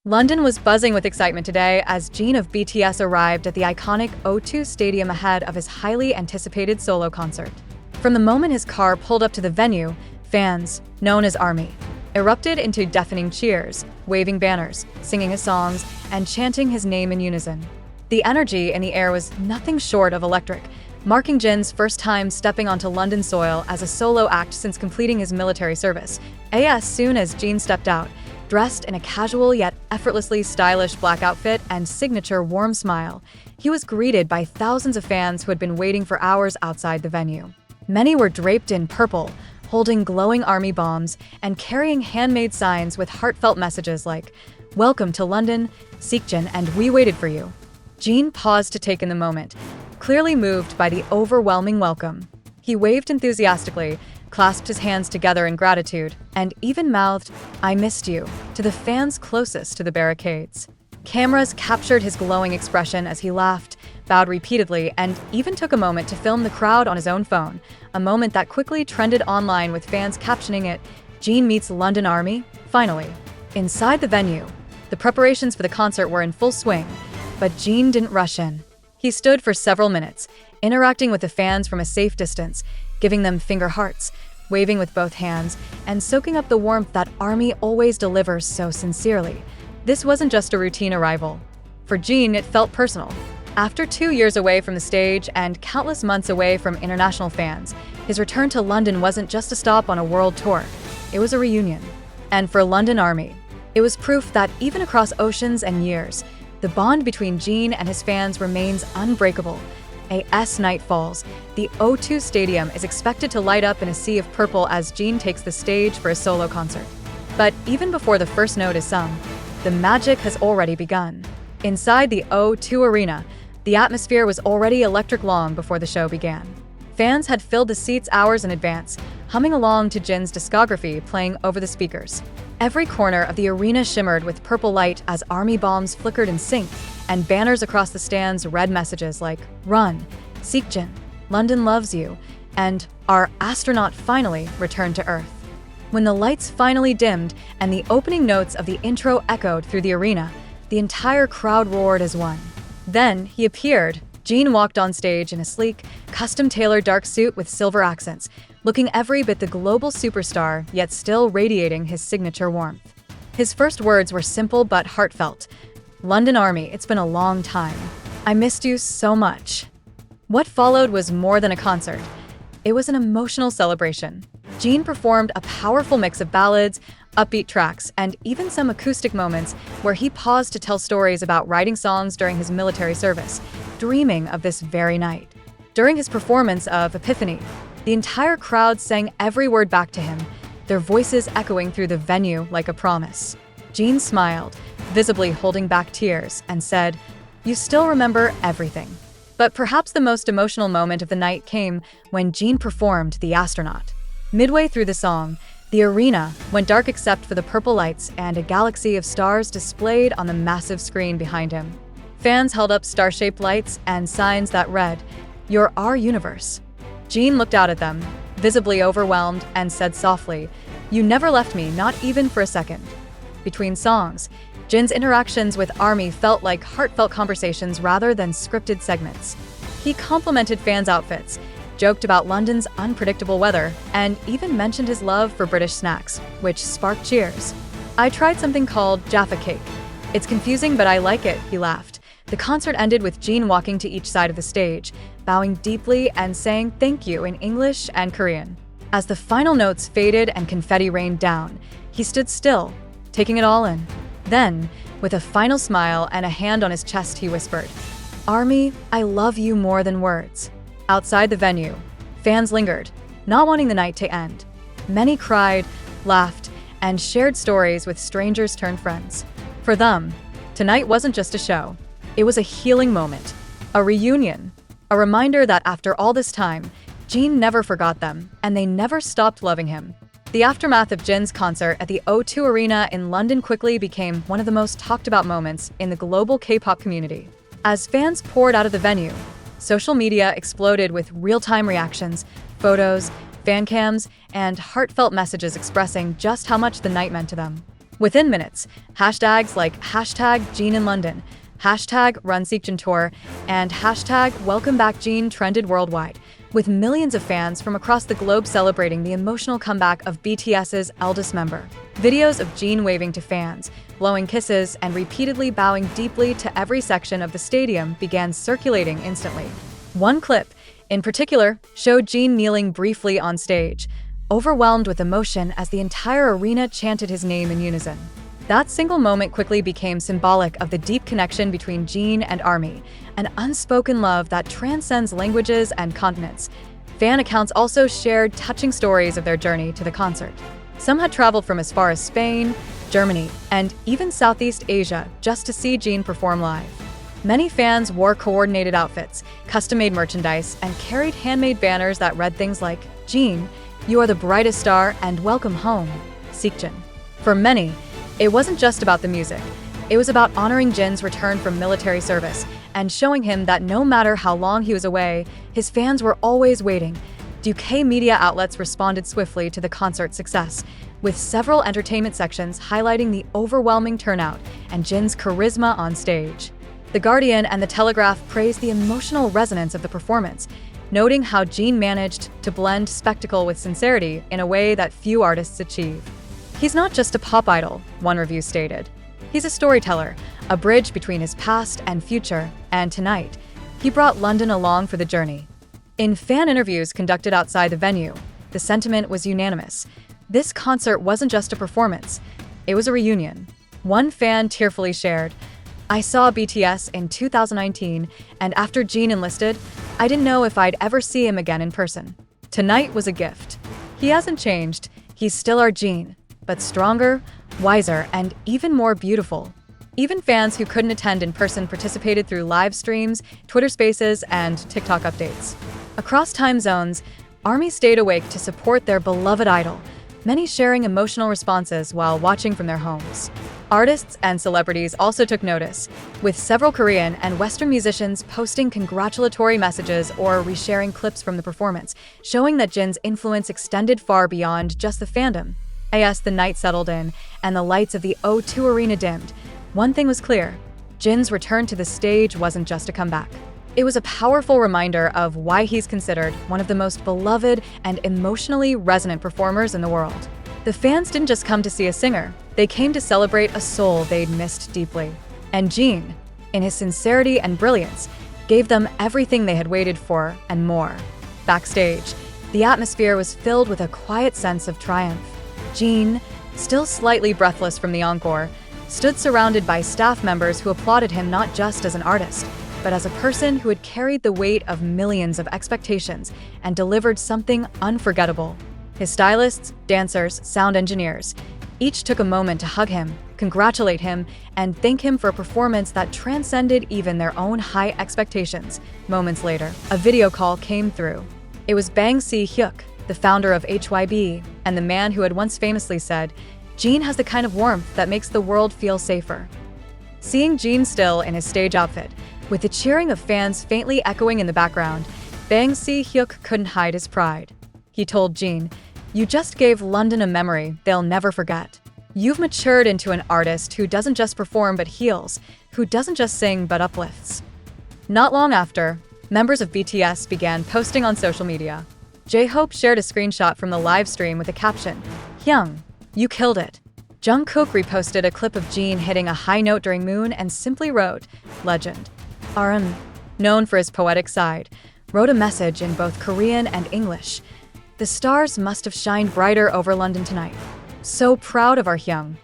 London was buzzing with excitement today as Jin of BTS arrived at the iconic O2 Stadium ahead of his highly anticipated solo concert. From the moment his car pulled up to the venue, fans, known as ARMY, erupted into deafening cheers, waving banners, singing his songs, and chanting his name in unison. The energy in the air was nothing short of electric, marking Jin's first time stepping onto London soil as a solo act since completing his military service. As soon as Jin stepped out, dressed in a casual yet effortlessly stylish black outfit and signature warm smile, he was greeted by thousands of fans who had been waiting for hours outside the venue. Many were draped in purple, holding glowing army bombs and carrying handmade signs with heartfelt messages like, "Welcome to London, Seokjin, and we waited for you." Jin paused to take in the moment, clearly moved by the overwhelming welcome. He waved enthusiastically, clasped his hands together in gratitude, and even mouthed, "I missed you," to the fans closest to the barricades. Cameras captured his glowing expression as he laughed, bowed repeatedly, and even took a moment to film the crowd on his own phone, a moment that quickly trended online with fans captioning it, "Jin meets London Army, finally." Inside the venue, the preparations for the concert were in full swing, but Jin didn't rush in. He stood for several minutes, interacting with the fans from a safe distance, giving them finger hearts, waving with both hands, and soaking up the warmth that ARMY always delivers so sincerely. This wasn't just a routine arrival. For Jin, it felt personal. After 2 years away from the stage and countless months away from international fans, his return to London wasn't just a stop on a world tour. It was a reunion. And for London Army, it was proof that even across oceans and years, the bond between Jin and his fans remains unbreakable. As night falls, the O2 Stadium is expected to light up in a sea of purple as Jin takes the stage for a solo concert. But even before the first note is sung, the magic has already begun. Inside the O2 Arena, the atmosphere was already electric long before the show began. Fans had filled the seats hours in advance, humming along to Jin's discography playing over the speakers. Every corner of the arena shimmered with purple light as army bombs flickered in sync, and banners across the stands read messages like, "Run, Seokjin, London loves you," and "Our astronaut finally returned to Earth." When the lights finally dimmed and the opening notes of the intro echoed through the arena, the entire crowd roared as one. Then he appeared. Jin walked on stage in a sleek, custom-tailored dark suit with silver accents, looking every bit the global superstar, yet still radiating his signature warmth. His first words were simple but heartfelt. "London Army, it's been a long time. I missed you so much." What followed was more than a concert. It was an emotional celebration. Jin performed a powerful mix of ballads, upbeat tracks, and even some acoustic moments where he paused to tell stories about writing songs during his military service, dreaming of this very night. During his performance of Epiphany, the entire crowd sang every word back to him, their voices echoing through the venue like a promise. Jin smiled, visibly holding back tears, and said, "You still remember everything." But perhaps the most emotional moment of the night came when Jin performed The Astronaut. Midway through the song, the arena went dark except for the purple lights and a galaxy of stars displayed on the massive screen behind him. Fans held up star-shaped lights and signs that read, "You're our universe." Jin looked out at them, visibly overwhelmed, and said softly, "You never left me, not even for a second." Between songs, Jin's interactions with ARMY felt like heartfelt conversations rather than scripted segments. He complimented fans' outfits, joked about London's unpredictable weather, and even mentioned his love for British snacks, which sparked cheers. "I tried something called Jaffa cake. It's confusing, but I like it," he laughed. The concert ended with Jin walking to each side of the stage, bowing deeply and saying thank you in English and Korean. As the final notes faded and confetti rained down, he stood still, taking it all in. Then, with a final smile and a hand on his chest, he whispered, "ARMY, I love you more than words." Outside the venue, fans lingered, not wanting the night to end. Many cried, laughed, and shared stories with strangers turned friends. For them, tonight wasn't just a show. It was a healing moment, a reunion, a reminder that after all this time, Jin never forgot them, and they never stopped loving him. The aftermath of Jin's concert at the O2 Arena in London quickly became one of the most talked about moments in the global K-pop community. As fans poured out of the venue, social media exploded with real-time reactions, photos, fan cams, and heartfelt messages expressing just how much the night meant to them. Within minutes, hashtags like #Jin in London, #Run Seokjin Tour, and #Welcome Back Jin trended worldwide, with millions of fans from across the globe celebrating the emotional comeback of BTS's eldest member. Videos of Jin waving to fans, blowing kisses, and repeatedly bowing deeply to every section of the stadium began circulating instantly. One clip, in particular, showed Jin kneeling briefly on stage, overwhelmed with emotion as the entire arena chanted his name in unison. That single moment quickly became symbolic of the deep connection between Jin and ARMY, an unspoken love that transcends languages and continents. Fan accounts also shared touching stories of their journey to the concert. Some had traveled from as far as Spain, Germany, and even Southeast Asia just to see Jin perform live. Many fans wore coordinated outfits, custom-made merchandise, and carried handmade banners that read things like, "Jin, you are the brightest star and welcome home, Seokjin." For many, it wasn't just about the music. It was about honoring Jin's return from military service and showing him that no matter how long he was away, his fans were always waiting. UK media outlets responded swiftly to the concert's success, with several entertainment sections highlighting the overwhelming turnout and Jin's charisma on stage. The Guardian and The Telegraph praised the emotional resonance of the performance, noting how Jin managed to blend spectacle with sincerity in a way that few artists achieve. "He's not just a pop idol," one review stated. "He's a storyteller, a bridge between his past and future, and tonight, he brought London along for the journey." In fan interviews conducted outside the venue, the sentiment was unanimous. This concert wasn't just a performance, it was a reunion. One fan tearfully shared, "I saw BTS in 2019, and after Jin enlisted, I didn't know if I'd ever see him again in person. Tonight was a gift. He hasn't changed, he's still our Jin, but stronger, wiser, and even more beautiful." Even fans who couldn't attend in person participated through live streams, Twitter Spaces, and TikTok updates. Across time zones, ARMY stayed awake to support their beloved idol, many sharing emotional responses while watching from their homes. Artists and celebrities also took notice, with several Korean and Western musicians posting congratulatory messages or resharing clips from the performance, showing that Jin's influence extended far beyond just the fandom. As the night settled in and the lights of the O2 Arena dimmed, one thing was clear: Jin's return to the stage wasn't just a comeback. It was a powerful reminder of why he's considered one of the most beloved and emotionally resonant performers in the world. The fans didn't just come to see a singer, they came to celebrate a soul they'd missed deeply. And Jin, in his sincerity and brilliance, gave them everything they had waited for and more. Backstage, the atmosphere was filled with a quiet sense of triumph. Jin, still slightly breathless from the encore, stood surrounded by staff members who applauded him not just as an artist, but as a person who had carried the weight of millions of expectations and delivered something unforgettable. His stylists, dancers, sound engineers, each took a moment to hug him, congratulate him, and thank him for a performance that transcended even their own high expectations. Moments later, a video call came through. It was Bang Si-hyuk, the founder of HYB, and the man who had once famously said, "Jin has the kind of warmth that makes the world feel safer." Seeing Jin still in his stage outfit, with the cheering of fans faintly echoing in the background, Bang Si-hyuk couldn't hide his pride. He told Jin, "You just gave London a memory they'll never forget. You've matured into an artist who doesn't just perform but heals, who doesn't just sing but uplifts." Not long after, members of BTS began posting on social media. J-Hope shared a screenshot from the live stream with a caption, "Hyung, you killed it." Jungkook reposted a clip of Jin hitting a high note during Moon and simply wrote, "Legend." RM, known for his poetic side, wrote a message in both Korean and English. "The stars must have shined brighter over London tonight. So proud of our Hyung."